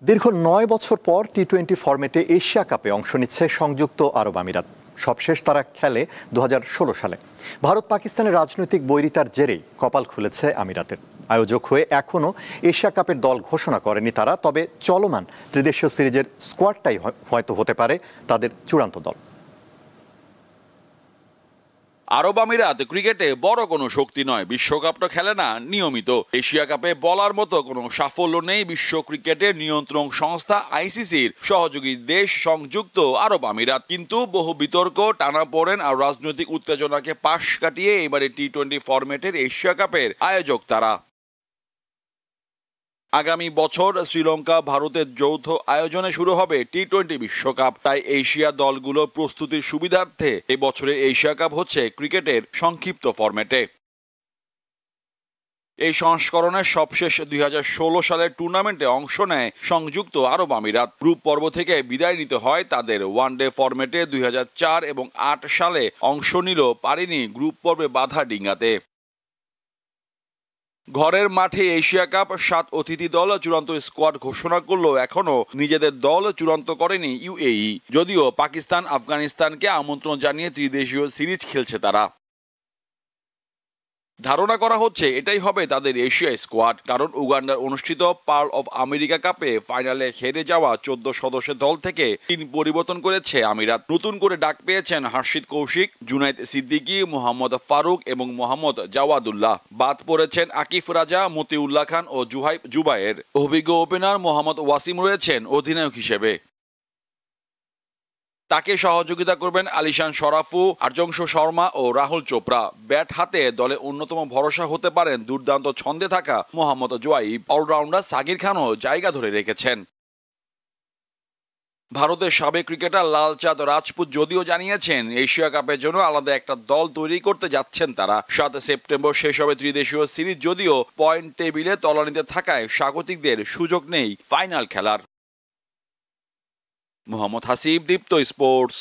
দীর্ঘ ৯ বছর পর টি-20 ফরম্যাটে এশিয়া কাপে অংশ নিচ্ছে সংযুক্ত আরব আমিরাত। সবশেষ তারা খেলে ২০১৬ সালে। ভারত পাকিস্তানের রাজনৈতিক বৈরিতার জেরেই কপাল খুলেছে আমিরাতের। আয়োজক হয়ে এখনও এশিয়া কাপের দল ঘোষণা করেনি তারা, তবে চলমান ত্রিদেশীয় সিরিজের স্কোয়াডটাই হয়তো হতে পারে তাদের চূড়ান্ত দল। আরব আমিরাত ক্রিকেটে বড় কোনো শক্তি নয়, বিশ্বকাপটা খেলে না নিয়মিত। এশিয়া কাপে বলার মতো কোনো সাফল্য নেই বিশ্ব ক্রিকেটের নিয়ন্ত্রণ সংস্থা আইসিসির সহযোগী দেশ সংযুক্ত আরব আমিরাত। কিন্তু বহু বিতর্ক, টানাপোড়েন আর রাজনৈতিক উত্তেজনাকে পাশ কাটিয়ে এবারে টি-20 ফরম্যাটের এশিয়া কাপের আয়োজক তারা। আগামী বছর শ্রীলঙ্কা ভারতের যৌথ আয়োজনে শুরু হবে টি-20 বিশ্বকাপ। তাই এশিয়া দলগুলো প্রস্তুতির সুবিধার্থে এবছরের এশিয়া কাপ হচ্ছে ক্রিকেটের সংক্ষিপ্ত ফরম্যাটে। এই সংস্করণের সবশেষ ২০১৬ সালের টুর্নামেন্টে অংশ নেয় সংযুক্ত আরব আমিরাত। গ্রুপ পর্ব থেকে বিদায় নিতে হয় তাদের। ওয়ানডে ফরম্যাটে ২০০৪ এবং ৮ সালে অংশ নিলেও পারেনি গ্রুপ পর্বে বাধা ডিঙ্গাতে। ঘরের মাঠে এশিয়া কাপ ৭ অতিথি দল চূড়ান্ত স্কোয়াড ঘোষণা করলেও এখনো নিজেদের দল চূড়ান্ত করেনি ইউএই। যদিও পাকিস্তান, আফগানিস্তানকে আমন্ত্রণ জানিয়ে ত্রিদেশীয় সিরিজ খেলছে তারা। ধারণা করা হচ্ছে এটাই হবে তাদের এশিয়া স্কোয়াড, কারণ উগান্ডার অনুষ্ঠিত পার্ল অফ আমেরিকা কাপে ফাইনালে হেরে যাওয়া ১৪ সদস্যের দল থেকে ৩ পরিবর্তন করেছে আমিরাত। নতুন করে ডাক পেয়েছেন হর্ষিত কৌশিক, জুনাইদ সিদ্দিকী, মোহাম্মদ ফারুক এবং মোহাম্মদ জাওয়াদুল্লাহ। বাদ পড়েছেন আকিফ রাজা, মতিউল্লাহ খান ও জুহাইব জুবায়ের। অভিজ্ঞ ওপেনার মোহাম্মদ ওয়াসিম রয়েছেন অধিনায়ক হিসেবে। তাকে সহযোগিতা করবেন আলিশান শরাফু, আর্যংশ শর্মা ও রাহুল চোপড়া। ব্যাট হাতে দলে অন্যতম ভরসা হতে পারেন দুর্দান্ত ছন্দে থাকা মোহাম্মদ জোয়াইব। অলরাউন্ডার সাকির খানও জায়গা ধরে রেখেছেন। ভারতের সাবেক ক্রিকেটার লালচাঁদ রাজপুত যদিও জানিয়েছেন এশিয়া কাপের জন্য আলাদা একটা দল তৈরি করতে যাচ্ছেন তারা। ৭ সেপ্টেম্বর শেষ হবে ত্রিদেশীয় সিরিজ, যদিও পয়েন্ট টেবিলে তলানিতে থাকায় স্বাগতিকদের সুযোগ নেই ফাইনাল খেলার। মোহাম্মদ হাসিব, দীপ্ত স্পোর্টস।